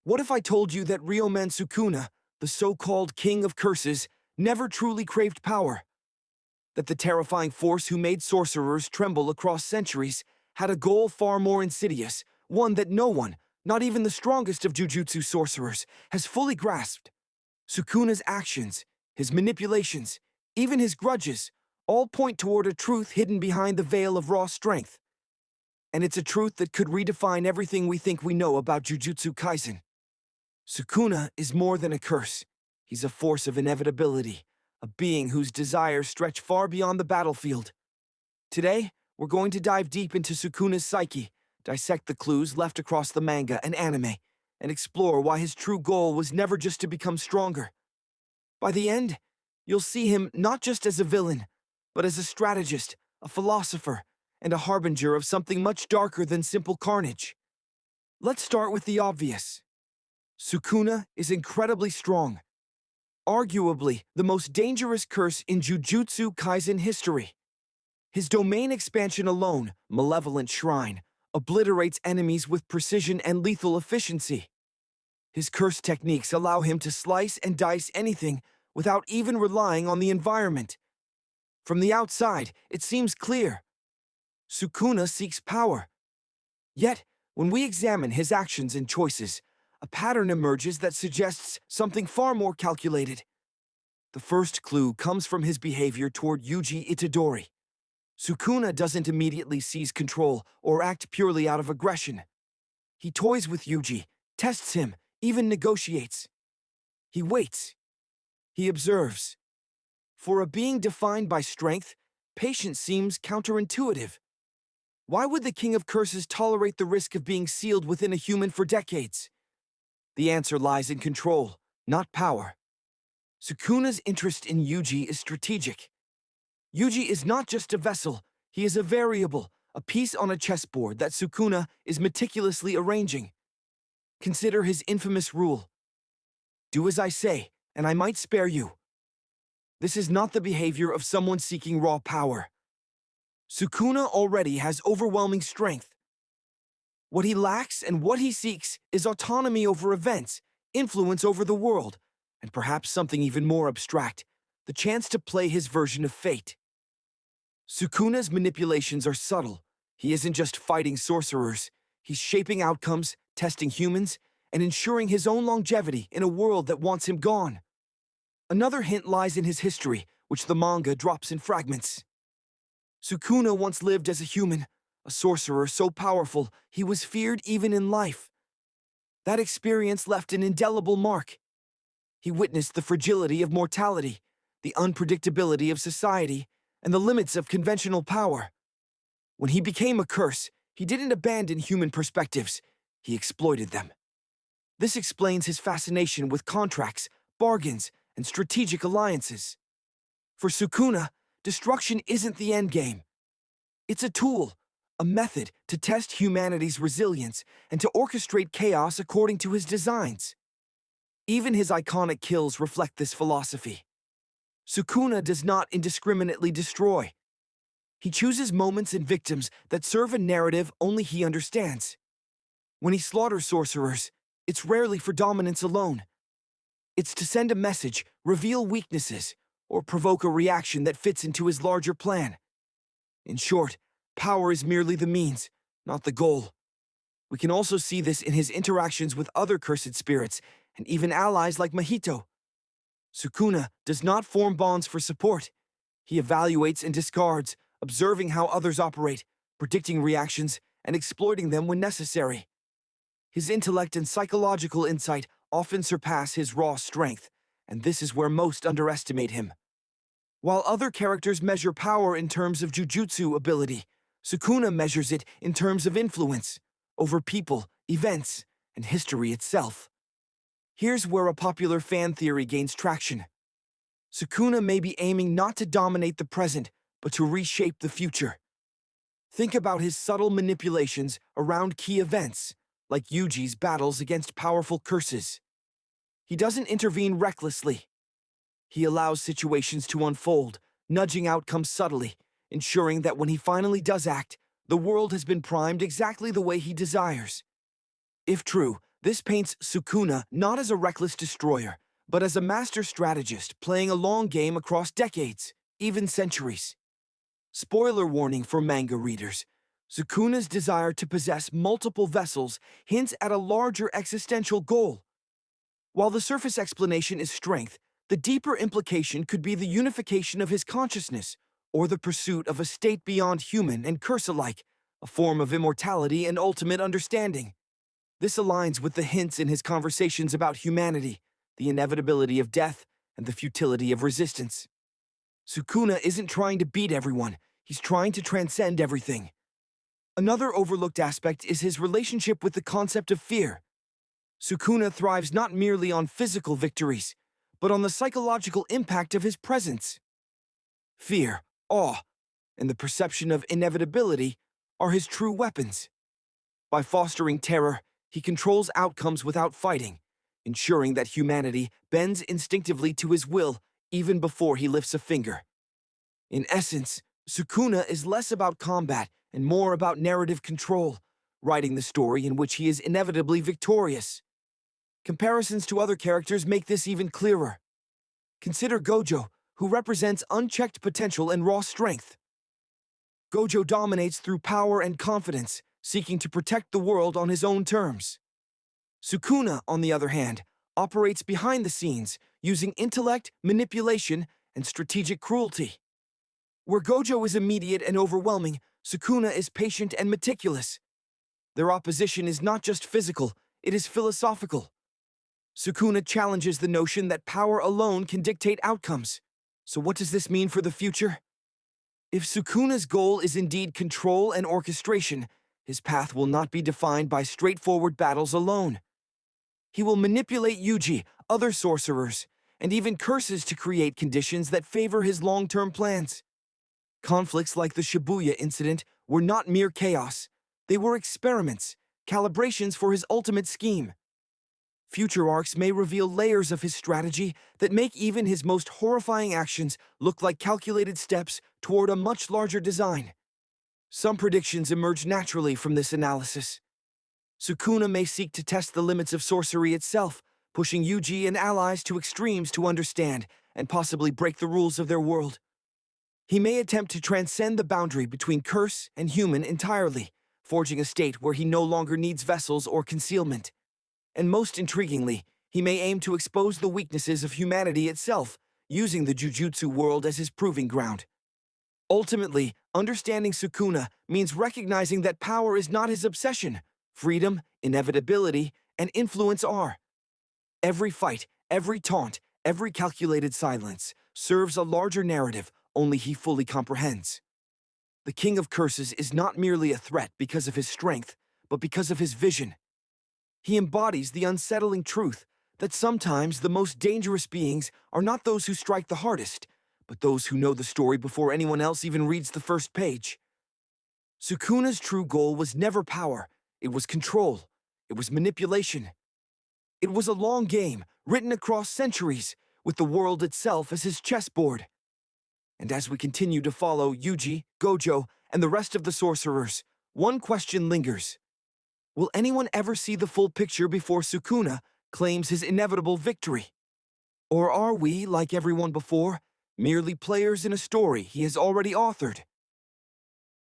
What if I told you that Ryomen Sukuna, the so-called king of curses, never truly craved power? That the terrifying force who made sorcerers tremble across centuries had a goal far more insidious, one that no one, not even the strongest of jujutsu sorcerers, has fully grasped. Sukuna's actions, his manipulations, even his grudges, all point toward a truth hidden behind the veil of raw strength. And it's a truth that could redefine everything we think we know about Jujutsu Kaisen. Sukuna is more than a curse. He's a force of inevitability, a being whose desires stretch far beyond the battlefield. Today, we're going to dive deep into Sukuna's psyche, dissect the clues left across the manga and anime, and explore why his true goal was never just to become stronger. By the end, you'll see him not just as a villain, but as a strategist, a philosopher, and a harbinger of something much darker than simple carnage. Let's start with the obvious. Sukuna is incredibly strong, arguably the most dangerous curse in Jujutsu Kaisen history. His domain expansion alone, Malevolent Shrine, obliterates enemies with precision and lethal efficiency. His curse techniques allow him to slice and dice anything without even relying on the environment. From the outside, it seems clear. Sukuna seeks power. Yet, when we examine his actions and choices, a pattern emerges that suggests something far more calculated. The first clue comes from his behavior toward Yuji Itadori. Sukuna doesn't immediately seize control or act purely out of aggression. He toys with Yuji, tests him, even negotiates. He waits. He observes. For a being defined by strength, patience seems counterintuitive. Why would the King of Curses tolerate the risk of being sealed within a human for decades? The answer lies in control, not power. Sukuna's interest in Yuji is strategic. Yuji is not just a vessel, he is a variable, a piece on a chessboard that Sukuna is meticulously arranging. Consider his infamous rule. Do as I say, and I might spare you. This is not the behavior of someone seeking raw power. Sukuna already has overwhelming strength. What he lacks and what he seeks is autonomy over events, influence over the world, and perhaps something even more abstract, the chance to play his version of fate. Sukuna's manipulations are subtle. He isn't just fighting sorcerers. He's shaping outcomes, testing humans, and ensuring his own longevity in a world that wants him gone. Another hint lies in his history, which the manga drops in fragments. Sukuna once lived as a human, a sorcerer so powerful he was feared even in life. That experience left an indelible mark. He witnessed the fragility of mortality, the unpredictability of society, and the limits of conventional power. When he became a curse, he didn't abandon human perspectives, he exploited them. This explains his fascination with contracts, bargains, and strategic alliances. For Sukuna, destruction isn't the endgame. It's a tool, a method to test humanity's resilience and to orchestrate chaos according to his designs. Even his iconic kills reflect this philosophy. Sukuna does not indiscriminately destroy. He chooses moments and victims that serve a narrative only he understands. When he slaughters sorcerers, it's rarely for dominance alone. It's to send a message, reveal weaknesses, or provoke a reaction that fits into his larger plan. In short, power is merely the means, not the goal. We can also see this in his interactions with other cursed spirits, and even allies like Mahito. Sukuna does not form bonds for support. He evaluates and discards, observing how others operate, predicting reactions, and exploiting them when necessary. His intellect and psychological insight often surpass his raw strength, and this is where most underestimate him. While other characters measure power in terms of jujutsu ability, Sukuna measures it in terms of influence over people, events, and history itself. Here's where a popular fan theory gains traction. Sukuna may be aiming not to dominate the present, but to reshape the future. Think about his subtle manipulations around key events, like Yuji's battles against powerful curses. He doesn't intervene recklessly. He allows situations to unfold, nudging outcomes subtly, ensuring that when he finally does act, the world has been primed exactly the way he desires. If true, This paints Sukuna not as a reckless destroyer, but as a master strategist playing a long game across decades, even centuries. Spoiler warning for manga readers. Sukuna's desire to possess multiple vessels hints at a larger existential goal. While the surface explanation is strength, the deeper implication could be the unification of his consciousness, or the pursuit of a state beyond human and curse alike, a form of immortality and ultimate understanding. This aligns with the hints in his conversations about humanity, the inevitability of death, and the futility of resistance. Sukuna isn't trying to beat everyone, he's trying to transcend everything. Another overlooked aspect is his relationship with the concept of fear. Sukuna thrives not merely on physical victories, but on the psychological impact of his presence. Fear, awe, and the perception of inevitability are his true weapons. By fostering terror, he controls outcomes without fighting, ensuring that humanity bends instinctively to his will even before he lifts a finger. In essence, Sukuna is less about combat and more about narrative control, writing the story in which he is inevitably victorious. Comparisons to other characters make this even clearer. Consider Gojo, who represents unchecked potential and raw strength. Gojo dominates through power and confidence, seeking to protect the world on his own terms. Sukuna, on the other hand, operates behind the scenes, using intellect, manipulation, and strategic cruelty. Where Gojo is immediate and overwhelming, Sukuna is patient and meticulous. Their opposition is not just physical, it is philosophical. Sukuna challenges the notion that power alone can dictate outcomes. So what does this mean for the future? If Sukuna's goal is indeed control and orchestration, his path will not be defined by straightforward battles alone. He will manipulate Yuji, other sorcerers, and even curses to create conditions that favor his long-term plans. Conflicts like the Shibuya incident were not mere chaos. They were experiments, calibrations for his ultimate scheme. Future arcs may reveal layers of his strategy that make even his most horrifying actions look like calculated steps toward a much larger design. Some predictions emerge naturally from this analysis. Sukuna may seek to test the limits of sorcery itself, pushing Yuji and allies to extremes to understand and possibly break the rules of their world. He may attempt to transcend the boundary between curse and human entirely, forging a state where he no longer needs vessels or concealment. And most intriguingly, he may aim to expose the weaknesses of humanity itself, using the Jujutsu world as his proving ground. Ultimately, understanding Sukuna means recognizing that power is not his obsession. Freedom, inevitability, and influence are. Every fight, every taunt, every calculated silence serves a larger narrative only he fully comprehends. The King of Curses is not merely a threat because of his strength, but because of his vision. He embodies the unsettling truth that sometimes the most dangerous beings are not those who strike the hardest, but those who know the story before anyone else even reads the first page. Sukuna's true goal was never power, it was control, it was manipulation. It was a long game, written across centuries, with the world itself as his chessboard. And as we continue to follow Yuji, Gojo, and the rest of the sorcerers, one question lingers. Will anyone ever see the full picture before Sukuna claims his inevitable victory? Or are we, like everyone before, merely players in a story he has already authored?